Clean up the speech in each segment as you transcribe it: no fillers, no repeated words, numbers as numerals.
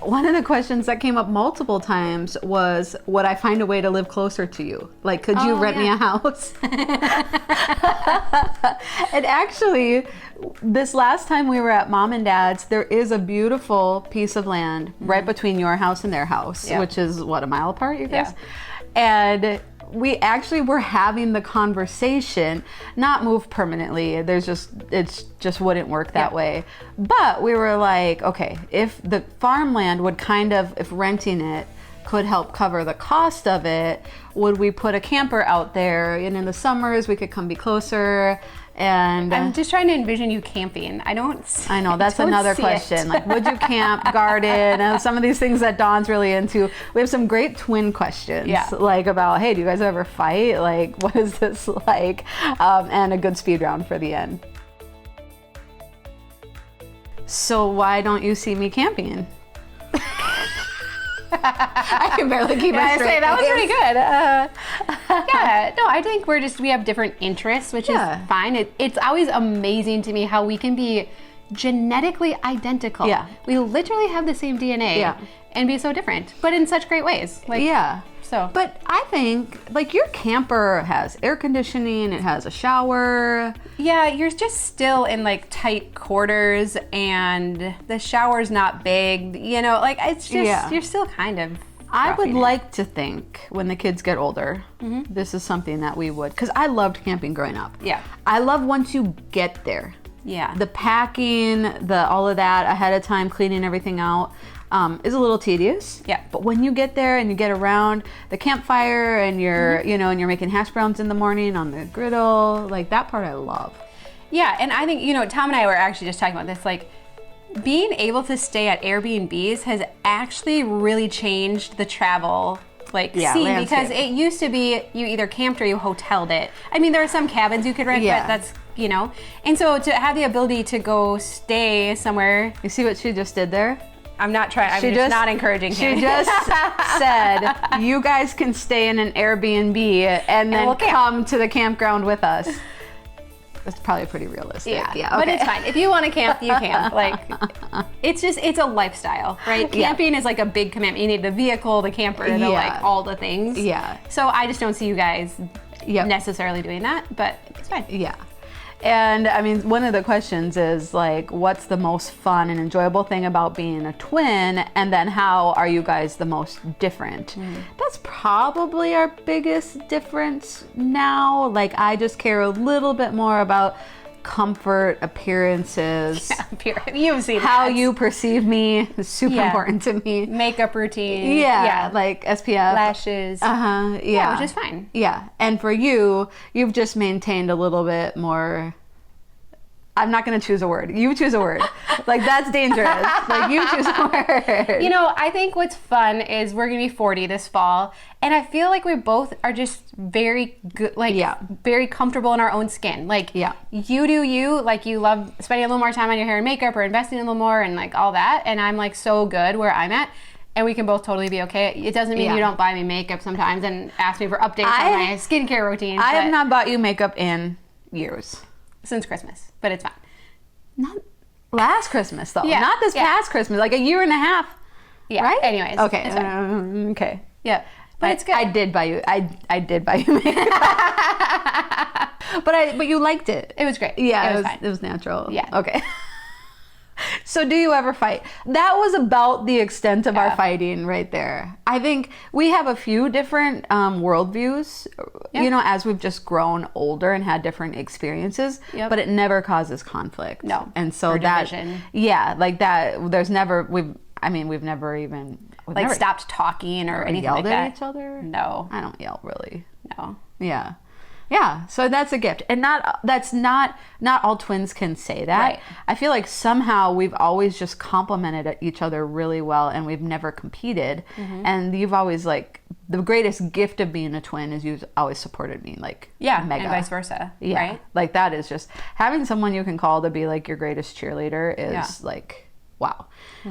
one of the questions that came up multiple times was, would I find a way to live closer to you? Like, could you rent me a house? And actually, this last time we were at Mom and Dad's, there is a beautiful piece of land right between your house and their house, which is, what, a mile apart, you guys? And we actually were having the conversation, not move permanently. It just wouldn't work that way. But we were like, okay, if the farmland would if renting it could help cover the cost of it, would we put a camper out there? And in the summers, we could come be closer. And I'm just trying to envision you camping. I know, that's another question. Like, would you camp, garden, and some of these things that Dawn's really into. We have some great twin questions, like about, hey, do you guys ever fight? Like, what is this like? And a good speed round for the end. So why don't you see me camping? I can barely keep it straight. That was pretty good. I think we have different interests, which is fine. It's always amazing to me how we can be genetically identical. Yeah. We literally have the same DNA and be so different, but in such great ways. But I think, like, your camper has air conditioning, it has a shower. Yeah, you're just still in, like, tight quarters, and the shower's not big, it's just, you're still kind of I would like to think, when the kids get older, this is something that we would, because I loved camping growing up. Yeah. I love once you get there. Yeah. The packing, all of that ahead of time, cleaning everything out. Is a little tedious. Yeah. But when you get there and you get around the campfire and you're, and you're making hash browns in the morning on the griddle, like, that part I love. Yeah, and I think, Tom and I were actually just talking about this, like, being able to stay at Airbnbs has actually really changed the travel scene, because it used to be you either camped or you hoteled it. I mean, there are some cabins you could rent, but that's, and so to have the ability to go stay somewhere. You see what she just did there? I'm not trying. I'm just not encouraging him. She just said, you guys can stay in an Airbnb and then we'll come to the campground with us. That's probably pretty realistic. Yeah, okay. But it's fine. If you want to camp, you camp. Like, it's a lifestyle, right? Camping is like a big commitment. You need the vehicle, the camper, all the things. Yeah. So I just don't see you guys necessarily doing that, but it's fine. Yeah. And I mean, one of the questions is like, what's the most fun and enjoyable thing about being a twin? And then how are you guys the most different? That's probably our biggest difference now. Like, I just care a little bit more about comfort, appearances. You've seen how you perceive me is super important to me. Makeup routine. Yeah, like SPF. Lashes. Yeah, which is fine. Yeah, and for you, you've just maintained a little bit more. I'm not going to choose a word. You choose a word. Like, that's dangerous. Like, you choose a word. I think what's fun is we're going to be 40 this fall, and I feel like we both are just very good, very comfortable in our own skin. Like, you do you, like, you love spending a little more time on your hair and makeup or investing a little more and, like, all that, and I'm, like, so good where I'm at. And we can both totally be okay. It doesn't mean you don't buy me makeup sometimes and ask me for updates on my skincare routine. I have not bought you makeup in years. Since Christmas, but it's fine. Not last Christmas, though. Yeah. Not this past Christmas, like a year and a half. Yeah. Right? Anyways. Okay. Okay. Yeah. But it's good. I did buy you. I did buy you makeup. but you liked it. It was great. Yeah. It was fine. It was natural. Yeah. Okay. So do you ever fight? That was about the extent of our fighting right there. I think we have a few different worldviews, as we've just grown older and had different experiences, but it never causes conflict. No. And so or division. like that, there's never, we've never even... We've never stopped talking or anything like that. Yelled at each other? No. I don't yell, really. No. Yeah. Yeah, so that's a gift. And not all twins can say that. Right. I feel like somehow we've always just complimented each other really well, and we've never competed. And you've always, like, the greatest gift of being a twin is you've always supported me, like, mega. And vice versa, right? Like, that is just, having someone you can call to be, like, your greatest cheerleader is, like, wow.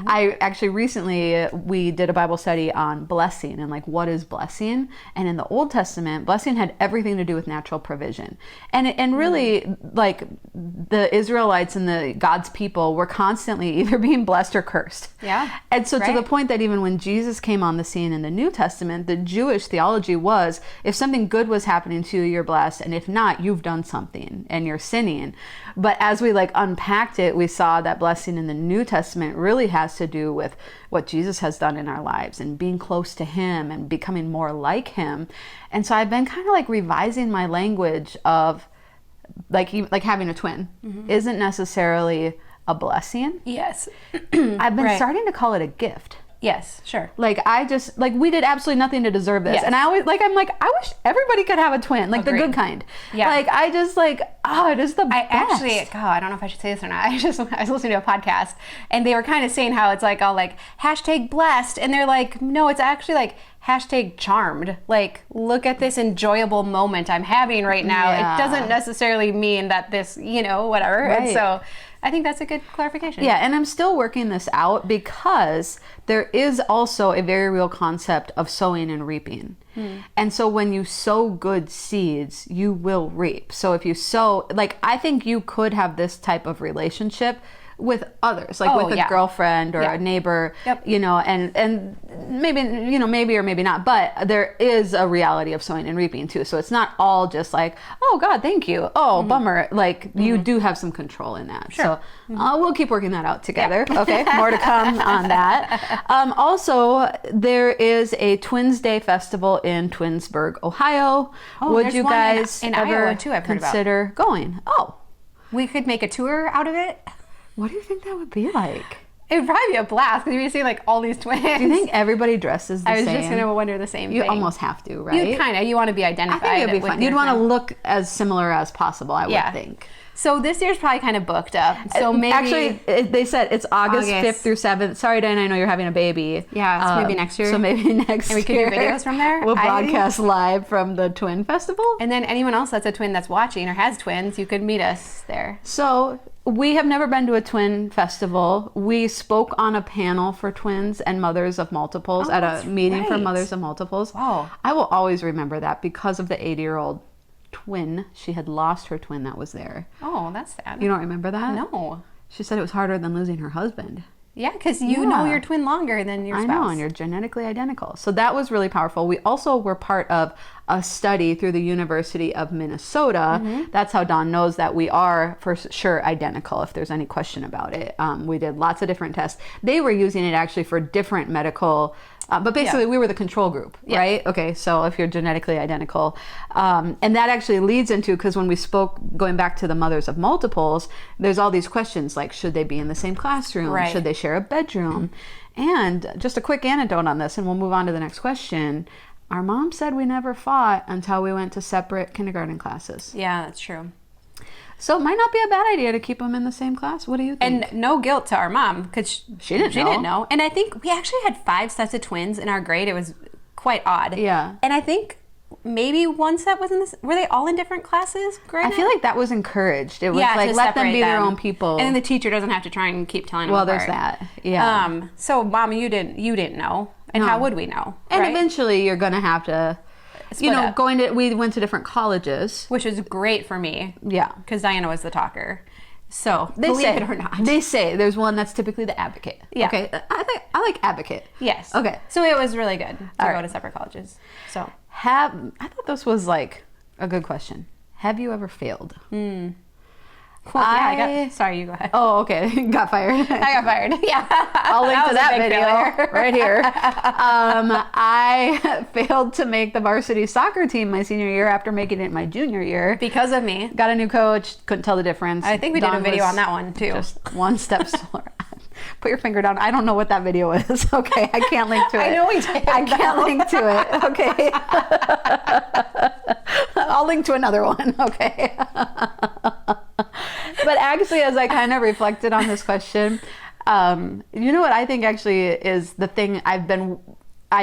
I actually recently, we did a Bible study on blessing and like what is blessing. And in the Old Testament, blessing had everything to do with natural provision. And really like the Israelites and the God's people were constantly either being blessed or cursed. Yeah. And so to the point that even when Jesus came on the scene in the New Testament, the Jewish theology was if something good was happening to you, you're blessed. And if not, you've done something and you're sinning. But as we like unpacked it, we saw that blessing in the New Testament really has to do with what Jesus has done in our lives and being close to him and becoming more like him. And so I've been kind of like revising my language of like having a twin isn't necessarily a blessing. Yes. I've been starting to call it a gift. Yes, sure. Like I just like we did absolutely nothing to deserve this. Yes. And I always like I'm like I wish everybody could have a twin, like the good kind. Yeah. Like I just like it is the best. Actually, I don't know if I should say this or not. I was listening to a podcast and they were kind of saying how it's like all like hashtag blessed, and they're like, no, it's actually like hashtag charmed. Like, look at this enjoyable moment I'm having right now. Yeah. It doesn't necessarily mean that this, whatever. Right. And so I think that's a good clarification. Yeah, and I'm still working this out because there is also a very real concept of sowing and reaping. And so when you sow good seeds, you will reap. So if you sow, like I think you could have this type of relationship with others, like with a girlfriend or a neighbor, and maybe or maybe not, but there is a reality of sowing and reaping too. So it's not all just like, oh God, thank you. Oh, bummer. Like you do have some control in that. Sure. So we'll keep working that out together. Yeah. Okay. More to come on that. Also, there is a Twins Day festival in Twinsburg, Ohio. Would you guys ever Iowa too, I've heard consider going? Oh, we could make a tour out of it. What do you think that would be like? It would probably be a blast because you see like all these twins. Do you think everybody dresses the same? I was just going to wonder the same thing. You almost have to, right? You want to be identified. I think it would be fun. You'd want to look as similar as possible, I would think. So this year's probably kind of booked up. So maybe actually, they said it's August 5th through 7th. Sorry, Diana, I know you're having a baby. Yeah, so maybe next year. So maybe next year. And we could do videos from there. We'll broadcast live from the Twin Festival. And then anyone else that's a twin that's watching or has twins, you could meet us there. So we have never been to a twin festival. We spoke on a panel for twins and mothers of multiples at a meeting for mothers of multiples. Wow. I will always remember that because of the 80-year-old twin. She had lost her twin that was there. Oh, that's sad. You don't remember that? No. She said it was harder than losing her husband. Yeah, because you know your twin longer than your spouse. I know, and you're genetically identical. So that was really powerful. We also were part of a study through the University of Minnesota. That's how Dawn knows that we are for sure identical, if there's any question about it. We did lots of different tests. They were using it actually for different medical but basically we were the control group, right? Okay, so if you're genetically identical. And that actually leads into, because when we spoke, going back to the mothers of multiples, there's all these questions like, should they be in the same classroom? Right. Should they share a bedroom? And just a quick anecdote on this, and we'll move on to the next question. Our mom said we never fought until we went to separate kindergarten classes. Yeah, that's true. So it might not be a bad idea to keep them in the same class. What do you think? And no guilt to our mom, because she didn't know. And I think we actually had 5 sets of twins in our grade. It was quite odd. Yeah. And I think maybe one set was in this. Were they all in different classes? I feel like that was encouraged. It was like, let them be their own people. And then the teacher doesn't have to try and keep telling them apart. There's that. Yeah. So Mom, you didn't know. And how would we know? And eventually you're going to have to... we went to different colleges. Which was great for me. Yeah. Because Diana was the talker. So, believe it or not. They say there's one that's typically the advocate. Yeah. Okay. I like advocate. Yes. Okay. So it was really good to go to separate colleges. So. I thought this was like a good question. Have you ever failed? Well, sorry, you go ahead. Oh, okay. Got fired. I got fired. Yeah. I'll link to that video right here. I failed to make the varsity soccer team my senior year after making it my junior year. Because of me. Got a new coach. Couldn't tell the difference. I think we did a video on that one too. Just one step slower. Put your finger down. I don't know what that video is. Okay. I can't link to it. I know we did. I can't link to it. Okay. I'll link to another one. Okay. But actually, as I kind of reflected on this question, you know what I think actually is the thing I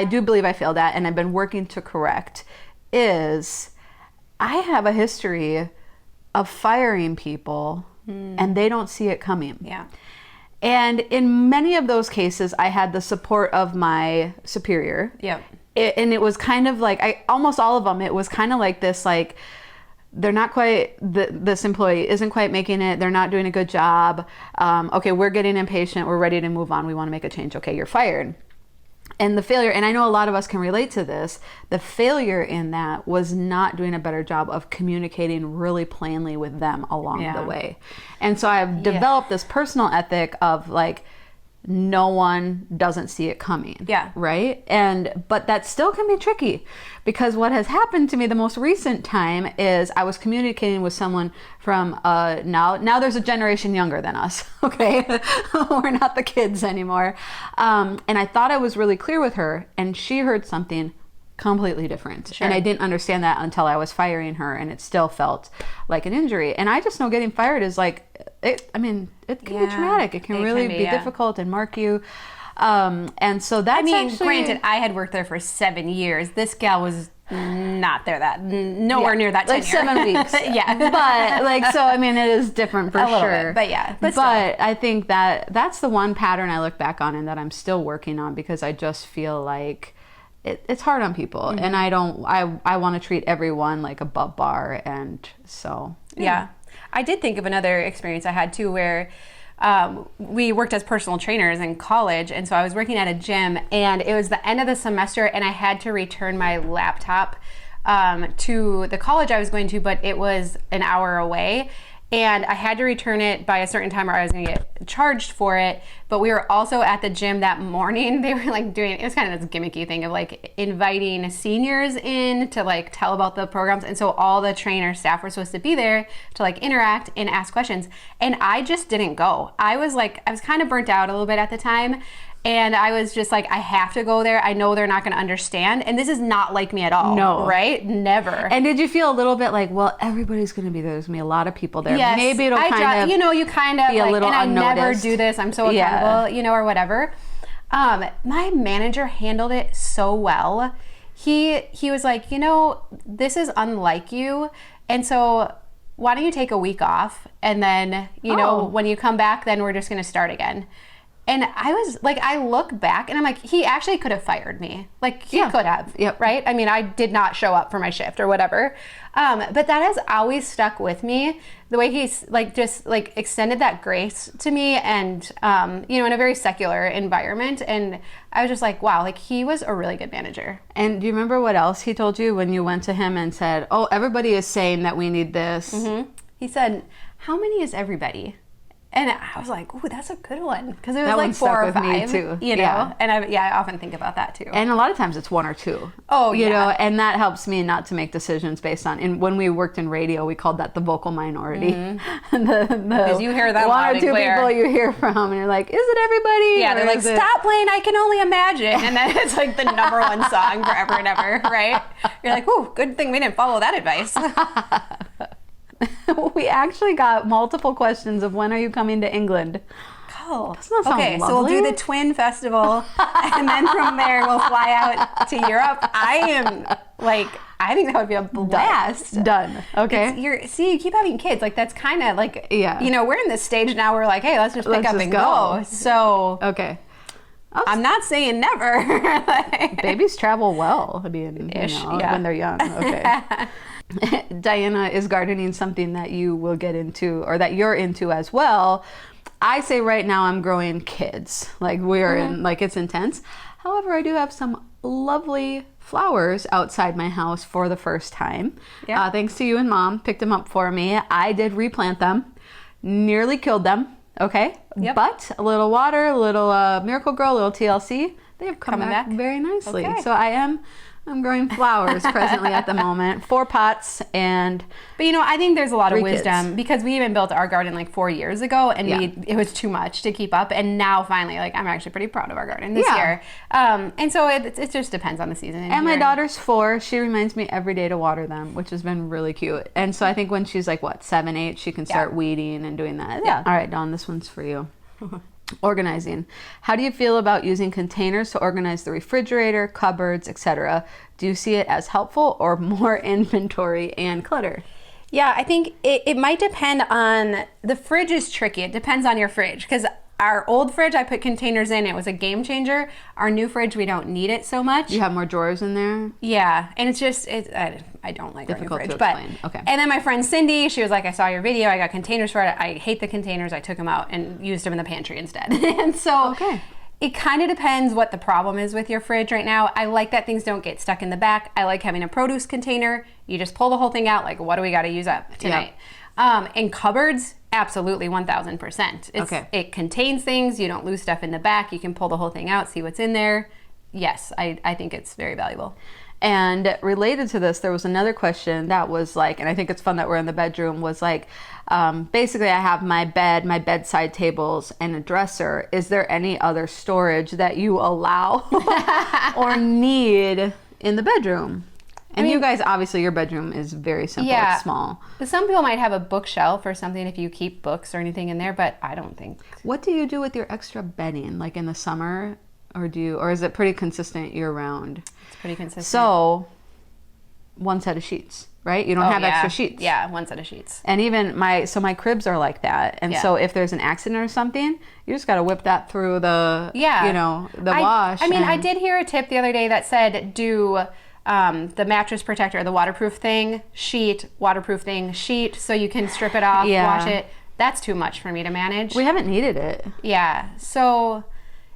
do believe I failed at, and I've been working to correct, is I have a history of firing people and they don't see it coming. Yeah. And in many of those cases, I had the support of my superior. Yep. And it was kind of like, almost all of them, it was kind of like this, like, they're not quite, this employee isn't quite making it. They're not doing a good job. Okay, we're getting impatient. We're ready to move on. We want to make a change. Okay, you're fired. And the failure, and I know a lot of us can relate to this, the failure in that was not doing a better job of communicating really plainly with them along the way. And so I've developed this personal ethic of like, no one doesn't see it coming. Yeah. Right? But that still can be tricky, because what has happened to me the most recent time is I was communicating with someone from now there's a generation younger than us. Okay. We're not the kids anymore. And I thought I was really clear with her, and she heard something completely different. Sure. And I didn't understand that until I was firing her, and it still felt like an injury. And I just know getting fired is like, it can be traumatic. It can really be difficult and mark you. And so that's granted, I had worked there for 7 years. This gal was not there nowhere near that tenure. Like 7 weeks. But so it is different for sure. Bit, but I think that's the one pattern I look back on and that I'm still working on, because I just feel like it's hard on people, and I want to treat everyone like above bar, and so I did think of another experience I had too, where we worked as personal trainers in college, and so I was working at a gym, and it was the end of the semester, and I had to return my laptop to the college I was going to, but it was an hour away. And I had to return it by a certain time or I was going to get charged for it. But we were also at the gym that morning. They were like doing, it was kind of this gimmicky thing of like inviting seniors in to like tell about the programs. And so all the trainer staff were supposed to be there to like interact and ask questions. And I just didn't go. I was kind of burnt out a little bit at the time. And I was just like, I have to go there. I know they're not going to understand. And this is not like me at all. No. Right? Never. And did you feel a little bit like, well, everybody's going to be there. There's going to be a lot of people there. Yes. Maybe it'll you kind of be like, a little and unnoticed. I never do this. I'm so accountable, or whatever. My manager handled it so well. He was like, this is unlike you. And so why don't you take a week off? And then, when you come back, then we're just going to start again. And I was like, I look back and I'm like, he actually could have fired me. Like he could have, right? I mean, I did not show up for my shift or whatever. But that has always stuck with me. The way he's like, just like extended that grace to me and, in a very secular environment. And I was just like, wow, like he was a really good manager. And do you remember what else he told you when you went to him and said, oh, everybody is saying that we need this? Mm-hmm. He said, how many is everybody? And I was like, ooh, that's a good one. Because it was like 4 or 5, me too. And I often think about that too. And a lot of times it's 1 or 2. Oh, and that helps me not to make decisions based on, and when we worked in radio, we called that the vocal minority. Mm-hmm. Because you hear that 1 or 2 people you hear from, and you're like, is it everybody? Yeah, they're like, stop playing I Can Only Imagine. And then it's like the #1 song forever and ever, right? You're like, ooh, good thing we didn't follow that advice. We actually got multiple questions of when are you coming to England? Oh, doesn't that sound lovely? So we'll do the Twin Festival, and then from there we'll fly out to Europe. I think that would be a blast. Done. Okay. You keep having kids. Like that's kind of like, we're in this stage now. We're like, hey, let's just pick up and go. So okay. I'm not saying never. Babies travel well. I mean, when they're young. Okay. Diana is gardening something that you will get into or that you're into as well. I say right now I'm growing kids. Like we're in, like it's intense. However, I do have some lovely flowers outside my house for the first time. Yeah. Thanks to you and Mom, picked them up for me. I did replant them, nearly killed them. Okay. Yep. But a little water, a little Miracle Grow, a little TLC, they have come back very nicely. Okay. So I'm growing flowers presently at the moment, 4 pots but I think there's a lot of wisdom kids. Because we even built our garden like 4 years ago and it was too much to keep up. And now finally, like I'm actually pretty proud of our garden this year. And so it just depends on the season. And my daughter's 4. She reminds me every day to water them, which has been really cute. And so I think when she's like 7, 8, she can start weeding and doing that. Yeah. All right, Dawn, this one's for you. Organizing. How do you feel about using containers to organize the refrigerator, cupboards, etc.? Do you see it as helpful or more inventory and clutter? Yeah, I think it might depend on, the fridge is tricky. It depends on your fridge because our old fridge, I put containers in. It was a game changer. Our new fridge, we don't need it so much. You have more drawers in there? Yeah, and it's just, I don't like difficult our new fridge. to explain. Okay. And then my friend Cindy, she was like, I saw your video. I got containers for it. I hate the containers. I took them out and used them in the pantry instead. And so it kind of depends what the problem is with your fridge right now. I like that things don't get stuck in the back. I like having a produce container. You just pull the whole thing out. Like, what do we got to use up tonight? And cupboards, absolutely 1000%. It contains things. You don't lose stuff in the back. You can pull the whole thing out, see what's in there. Yes, I think it's very valuable. And related to this, there was another question that was like, and I think it's fun that we're in the bedroom, was like, basically I have my bed, my bedside tables, and a dresser. Is there any other storage that you allow or need in the bedroom? And you guys, obviously your bedroom is very simple, it's small. But some people might have a bookshelf or something if you keep books or anything in there, but I don't think. What do you do with your extra bedding, like in the summer? Or is it pretty consistent year round? It's pretty consistent. So, one set of sheets, right? You don't have extra sheets. Yeah, one set of sheets. And even my cribs are like that. And so if there's an accident or something, you just got to whip that through the, the wash. I mean, I did hear a tip the other day that said do the mattress protector, the waterproof thing, waterproof thing, sheet, so you can strip it off, wash it. That's too much for me to manage. We haven't needed it. Yeah, so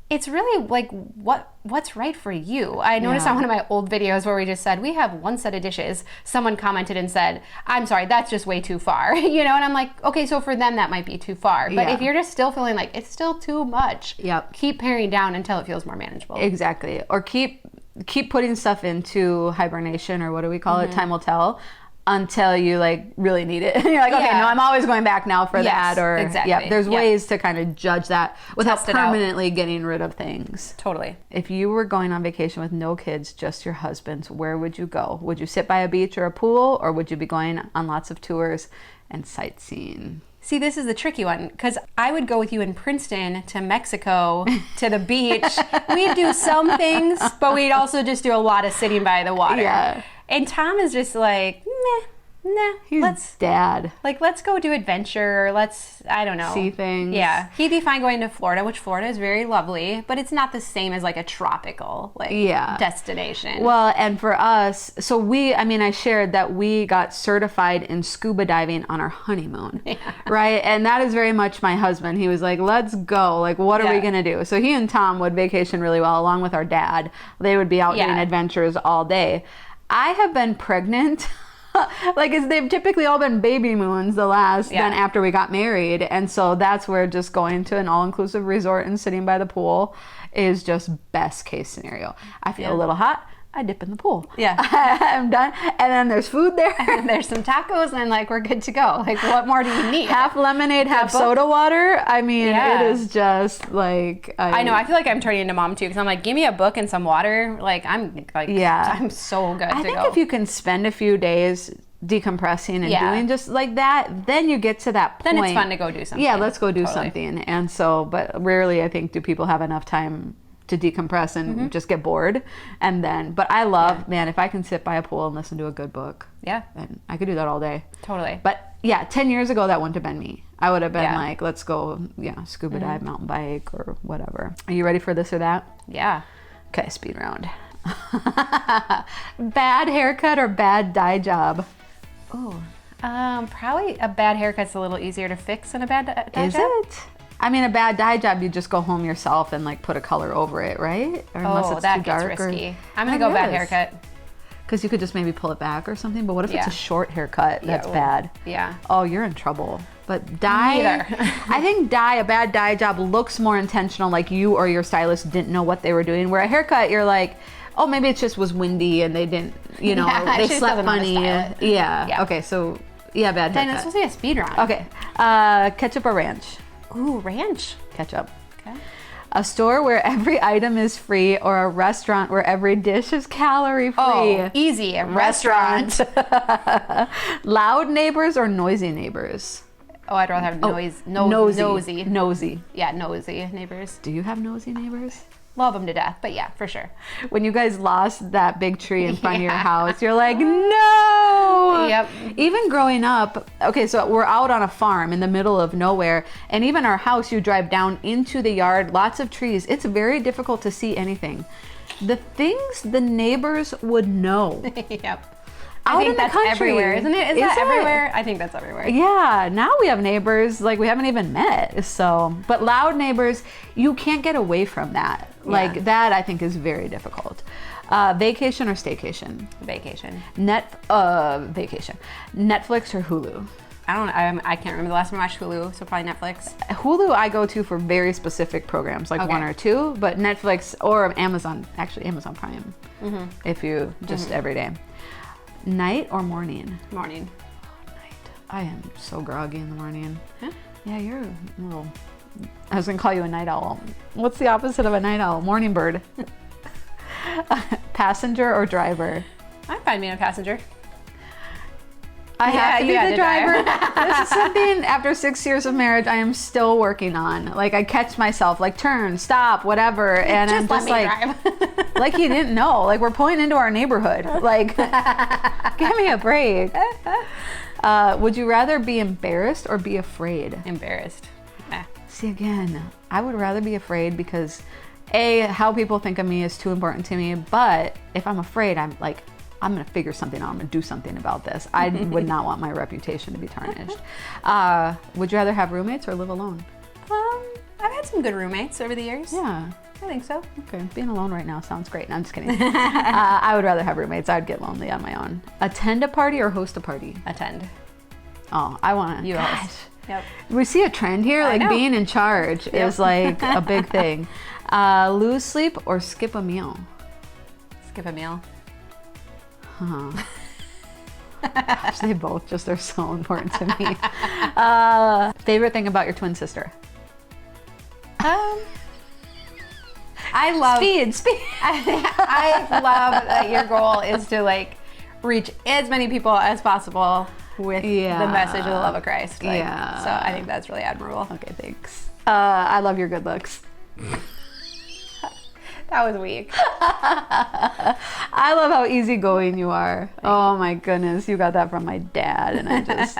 it's really like what's right for you. I noticed on one of my old videos where we just said, we have one set of dishes. Someone commented and said, I'm sorry, that's just way too far. And I'm like, okay, so for them that might be too far. But if you're just still feeling like it's still too much, keep paring down until it feels more manageable. Exactly. Or keep putting stuff into hibernation, or what do we call it? Time will tell. Until you like really need it. You're like, okay, no, I'm always going back now for that. Or there's ways to kind of judge that without permanently getting rid of things. Totally. If you were going on vacation with no kids, just your husband, where would you go? Would you sit by a beach or a pool, or would you be going on lots of tours and sightseeing? See, this is the tricky one, because I would go with you in Princeton to Mexico to the beach. We'd do some things, but we'd also just do a lot of sitting by the water. Yeah. And Tom is just like, nah. He's dad. Like, let's go do adventure. I don't know. See things. Yeah. He'd be fine going to Florida, which Florida is very lovely, but it's not the same as like a tropical destination. Well, and for us, so I shared that we got certified in scuba diving on our honeymoon, right? And that is very much my husband. He was like, let's go. Like, what are we going to do? So he and Tom would vacation really well, along with our dad. They would be out doing adventures all day. I have been pregnant. They've typically all been baby moons then after we got married. And so that's where just going to an all-inclusive resort and sitting by the pool is just best case scenario. I feel a little hot. I dip in the pool. Yeah. I'm done. And then there's food there. And there's some tacos, and we're good to go. Like, what more do you need? Half lemonade, half soda water. I mean, it is just like... I know. I feel like I'm turning into mom too, because I'm like, give me a book and some water. I'm so good to go. I think if you can spend a few days decompressing and doing just like that, then you get to that point. Then it's fun to go do something. Yeah, let's go do something. And so, but rarely I think do people have enough time to decompress and just get bored. And then, but I love, man, if I can sit by a pool and listen to a good book, then I could do that all day. Totally. But 10 years ago, that wouldn't have been me. I would have been like, let's go, scuba dive, mountain bike, or whatever. Are you ready for this or that? Yeah. Okay, speed round. Bad haircut or bad dye job? Oh, probably a bad haircut's a little easier to fix than a bad dye job. Is it? I mean, a bad dye job, you just go home yourself and put a color over it, right? Or unless it's that too dark gets risky. I'm gonna go bad haircut. Because you could just maybe pull it back or something. But what if it's a short haircut? That's bad. Yeah. Oh, you're in trouble. But dye, I think a bad dye job looks more intentional, like you or your stylist didn't know what they were doing. Where a haircut, you're like, oh, maybe it just was windy and they didn't, they slept funny. Yeah. Okay, so bad haircut. Then it's supposed to be a speed round. Okay. Ketchup or ranch? Ooh, ranch. Ketchup. Okay. A store where every item is free, or a restaurant where every dish is calorie free? Oh, easy. A restaurant. Loud neighbors or noisy neighbors? Oh, I'd rather have nosy. Nosy. Yeah, nosy neighbors. Do you have nosy neighbors? Love them to death, but yeah, for sure. When you guys lost that big tree in front of your house, you're like, no! so Yep. even growing up, okay, so we're out on a farm in the middle of nowhere, and even our house, you drive down into the yard, lots of trees. It's very difficult to see anything. The things the neighbors would know. Yep. Out I think in the that's country. everywhere, isn't it? Is that it? everywhere? I think that's everywhere. Yeah, now we have neighbors like we haven't even met. So, but loud neighbors, you can't get away from that. Like that, I think is very difficult. Vacation or staycation? Vacation. Vacation. Netflix or Hulu? I don't know. I can't remember the last time I watched Hulu, so probably Netflix. Hulu I go to for very specific programs, like one or two, but Netflix or Amazon, actually Amazon Prime, if you just every day. Night or morning? Morning. Night. I am so groggy in the morning. Huh? Yeah, you're a little... I was gonna call you a night owl. What's the opposite of a night owl? Morning bird. Passenger or driver? I'm fine being a passenger. I have to be the driver. This is something after 6 years of marriage I am still working on. Like I catch myself, like turn, stop, whatever, and Just I'm just like, drive. like he didn't know. Like we're pulling into our neighborhood. Like, give me a break. Would you rather be embarrassed or be afraid? Embarrassed. See, again, I would rather be afraid because A, how people think of me is too important to me. But if I'm afraid, I'm gonna figure something out. I'm gonna do something about this. I would not want my reputation to be tarnished. Would you rather have roommates or live alone? I've had some good roommates over the years. Yeah. I think so. Okay, being alone right now sounds great. No, I'm just kidding. I would rather have roommates. I'd get lonely on my own. Attend a party or host a party? Attend. Oh, I want to. You host. Yep. We see a trend here, like being in charge is like a big thing. Lose sleep or skip a meal? Skip a meal. Huh. Gosh, they both just are so important to me. Favorite thing about your twin sister? I love Speed. I love that your goal is to like reach as many people as possible with the message of the love of Christ. Like, so I think that's really admirable. Okay, thanks. I love your good looks. That was weak. I love how easygoing you are. Oh my goodness, you got that from my dad, and I just